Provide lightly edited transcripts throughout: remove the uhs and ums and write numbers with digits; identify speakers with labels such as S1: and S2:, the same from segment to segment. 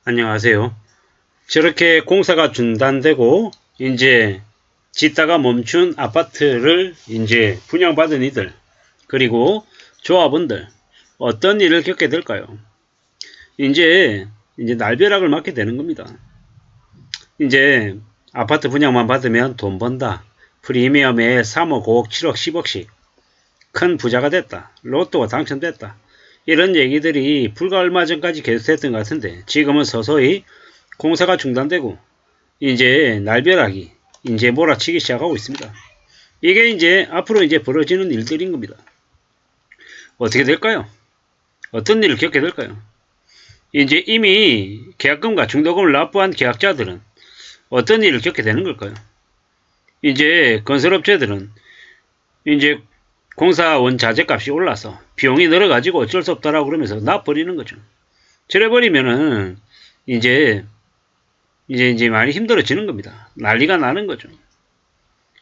S1: 안녕하세요. 저렇게 공사가 중단되고 이제 짓다가 멈춘 아파트를 이제 분양받은 이들 그리고 조합원들 어떤 일을 겪게 될까요? 이제 날벼락을 맞게 되는 겁니다. 이제 아파트 분양만 받으면 돈 번다. 프리미엄에 3억, 5억, 7억, 10억씩 큰 부자가 됐다. 로또가 당첨됐다. 이런 얘기들이 불과 얼마 전까지 계속됐던 것 같은데 지금은 서서히 공사가 중단되고 이제 날벼락이 이제 몰아치기 시작하고 있습니다. 이게 이제 앞으로 이제 벌어지는 일들인 겁니다. 어떻게 될까요? 어떤 일을 겪게 될까요? 이제 이미 계약금과 중도금을 납부한 계약자들은 어떤 일을 겪게 되는 걸까요? 이제 건설업체들은 이제 공사원 자재값이 올라서 비용이 늘어가지고 어쩔 수 없다라고 그러면서 놔버리는 거죠. 저래버리면은 이제 많이 힘들어지는 겁니다. 난리가 나는 거죠.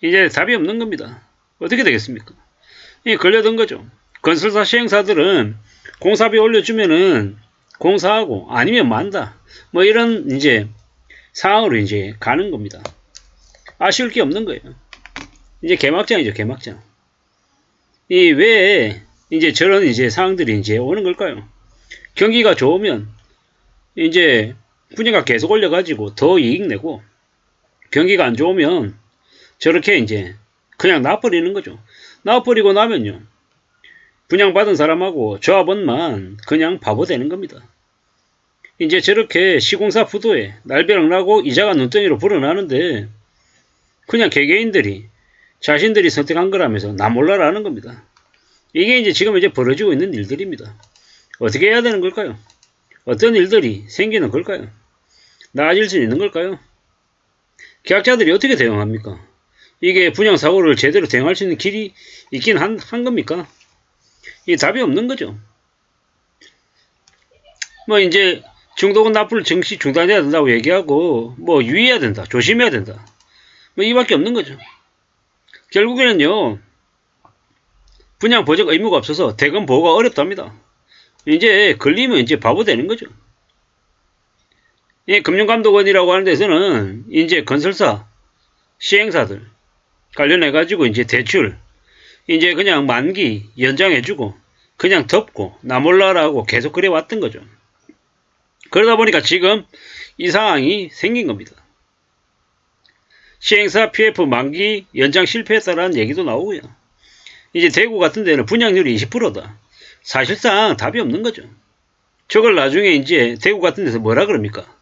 S1: 이제 답이 없는 겁니다. 어떻게 되겠습니까? 이 걸려든 거죠. 건설사 시행사들은 공사비 올려주면은 공사하고 아니면 만다. 뭐 이런 이제 상황으로 이제 가는 겁니다. 아쉬울 게 없는 거예요. 이제 개막장이죠, 개막장. 이 왜 이제 저런 이제 상황들이 이제 오는 걸까요? 경기가 좋으면 이제 분양가 계속 올려가지고 더 이익 내고 경기가 안 좋으면 저렇게 이제 그냥 놔버리는 거죠. 놔버리고 나면요. 분양받은 사람하고 조합원만 그냥 바보 되는 겁니다. 이제 저렇게 시공사 부도에 날벼락 나고 이자가 눈덩이로 불어나는데 그냥 개개인들이 자신들이 선택한 거라면서 나 몰라라는 겁니다. 이게 이제 지금 이제 벌어지고 있는 일들입니다. 어떻게 해야 되는 걸까요? 어떤 일들이 생기는 걸까요? 나아질 수 있는 걸까요? 계약자들이 어떻게 대응합니까? 이게 분양사고를 제대로 대응할 수 있는 길이 있긴 한 겁니까? 이 답이 없는 거죠. 뭐 이제 중도금 납부를 정시 중단해야 된다고 얘기하고 뭐 유의해야 된다, 조심해야 된다. 뭐 이밖에 없는 거죠. 결국에는요. 분양 보적 의무가 없어서 대금 보호가 어렵답니다. 이제 걸리면 이제 바보 되는 거죠. 이 금융감독원이라고 하는 데서는 이제 건설사, 시행사들 관련해가지고 이제 대출 이제 그냥 만기 연장해주고 그냥 덮고 나 몰라라고 계속 그래 왔던 거죠. 그러다 보니까 지금 이 상황이 생긴 겁니다. 시행사 PF 만기 연장 실패했다라는 얘기도 나오고요. 이제 대구 같은 데는 분양률이 20%다. 사실상 답이 없는 거죠. 저걸 나중에 이제 대구 같은 데서 뭐라 그럽니까?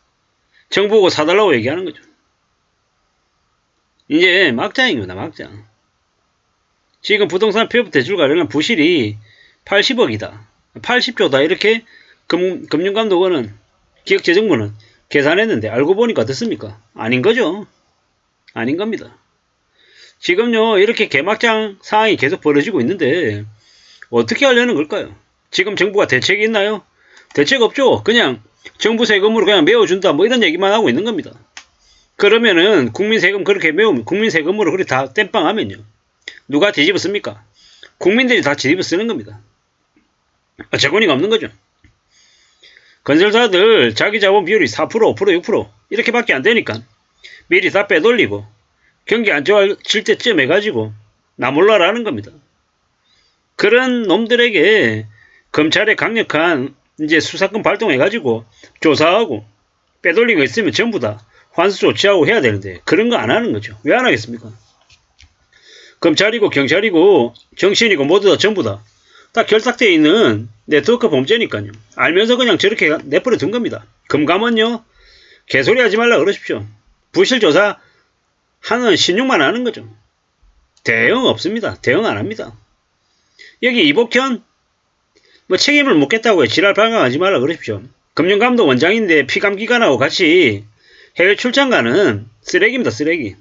S1: 정보고 사달라고 얘기하는 거죠. 이제 막장입니다, 막장. 지금 부동산 PF 대출 관련 부실이 80억이다. 80조다. 이렇게 금융감독원은 기획재정부는 계산했는데 알고 보니까 어떻습니까? 아닌 거죠. 아닌 겁니다. 지금요 이렇게 개막장 상황이 계속 벌어지고 있는데 어떻게 하려는 걸까요? 지금 정부가 대책이 있나요? 대책 없죠. 그냥 정부 세금으로 그냥 메워준다 뭐 이런 얘기만 하고 있는 겁니다. 그러면은 국민 세금 그렇게 메우면 국민 세금으로 그렇게 다 땜빵하면요 누가 뒤집어 씁니까? 국민들이 다 뒤집어 쓰는 겁니다. 재권이가 없는 거죠. 건설사들 자기 자본 비율이 4%, 5%, 6% 이렇게밖에 안 되니까 미리 다 빼돌리고 경기 안 좋아질 때쯤 해가지고 나 몰라라는 겁니다. 그런 놈들에게 검찰의 강력한 이제 수사권 발동해가지고 조사하고 빼돌린 거 있으면 전부 다 환수 조치하고 해야 되는데 그런 거 안 하는 거죠. 왜 안 하겠습니까? 검찰이고 경찰이고 정신이고 모두 다 전부 다 결탁되어 있는 네트워크 범죄니까요. 알면서 그냥 저렇게 내버려 둔 겁니다. 금감원요. 개소리 하지 말라 그러십시오. 부실조사 하는 신용만 하는 거죠. 대응 없습니다. 대응 안 합니다. 여기 이복현 뭐 책임을 묻겠다고 해. 지랄 발광하지 말라 그러십시오. 금융감독 원장인데 피감기관하고 같이 해외 출장 가는 쓰레기입니다. 쓰레기.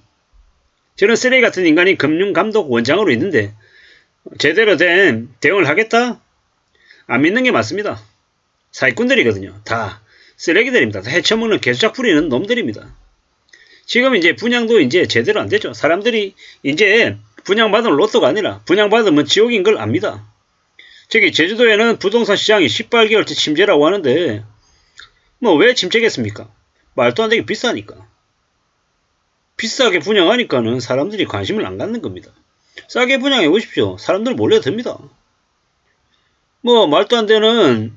S1: 저런 쓰레기 같은 인간이 금융감독 원장으로 있는데 제대로 된 대응을 하겠다? 안 믿는 게 맞습니다. 사기꾼들이거든요. 다 쓰레기들입니다. 다 헤쳐먹는 개수작 부리는 놈들입니다. 지금 이제 분양도 이제 제대로 안 되죠. 사람들이 이제 분양받으면 로또가 아니라 분양받으면 지옥인 걸 압니다. 저기 제주도에는 부동산 시장이 18개월째 침체라고 하는데 뭐 왜 침체겠습니까? 말도 안 되게 비싸니까. 비싸게 분양하니까는 사람들이 관심을 안 갖는 겁니다. 싸게 분양해 보십시오. 사람들 몰려듭니다. 뭐 말도 안 되는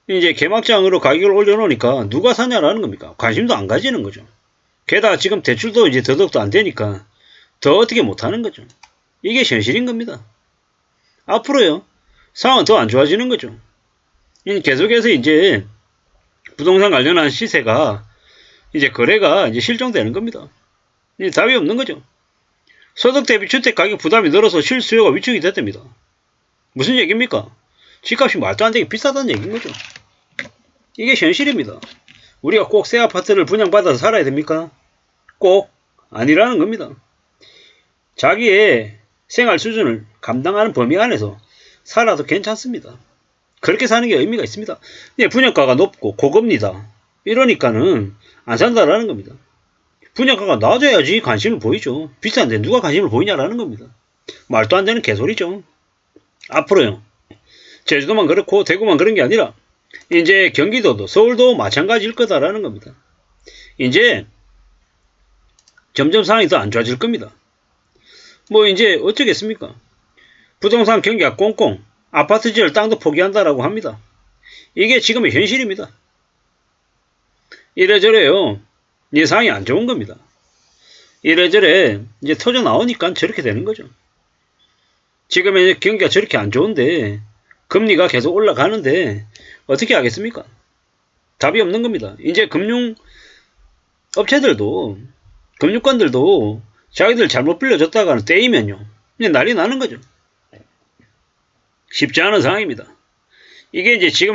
S1: 이제 개막장으로 가격을 올려놓으니까 누가 사냐라는 겁니까? 관심도 안 가지는 거죠. 게다가 지금 대출도 이제 더더욱도 안 되니까 더 어떻게 못하는 거죠. 이게 현실인 겁니다. 앞으로요, 상황은 더 안 좋아지는 거죠. 계속해서 이제 부동산 관련한 시세가 이제 거래가 이제 실종되는 겁니다. 이제 답이 없는 거죠. 소득 대비 주택 가격 부담이 늘어서 실수요가 위축이 됐답니다. 무슨 얘기입니까? 집값이 말도 안 되게 비싸다는 얘기인 거죠. 이게 현실입니다. 우리가 꼭 새 아파트를 분양받아서 살아야 됩니까? 꼭 아니라는 겁니다. 자기의 생활 수준을 감당하는 범위 안에서 살아도 괜찮습니다. 그렇게 사는 게 의미가 있습니다. 분양가가 높고 고급니다. 이러니까는 안 산다라는 겁니다. 분양가가 낮아야지 관심을 보이죠. 비싼데 누가 관심을 보이냐라는 겁니다. 말도 안 되는 개소리죠. 앞으로요, 제주도만 그렇고 대구만 그런 게 아니라 이제 경기도도 서울도 마찬가지일 거다라는 겁니다. 이제 점점 상황이 더 안 좋아질 겁니다. 뭐 이제 어쩌겠습니까? 부동산 경기가 꽁꽁, 아파트 지을 땅도 포기한다라고 합니다. 이게 지금의 현실입니다. 이래저래요, 이 상황이 안 좋은 겁니다. 이래저래 이제 터져 나오니까 저렇게 되는 거죠. 지금의 경기가 저렇게 안 좋은데 금리가 계속 올라가는데 어떻게 하겠습니까? 답이 없는 겁니다. 이제 금융업체들도, 금융권들도 자기들 잘못 빌려줬다가는 떼이면요, 이제 난리 나는 거죠. 쉽지 않은 상황입니다. 이게 이제 지금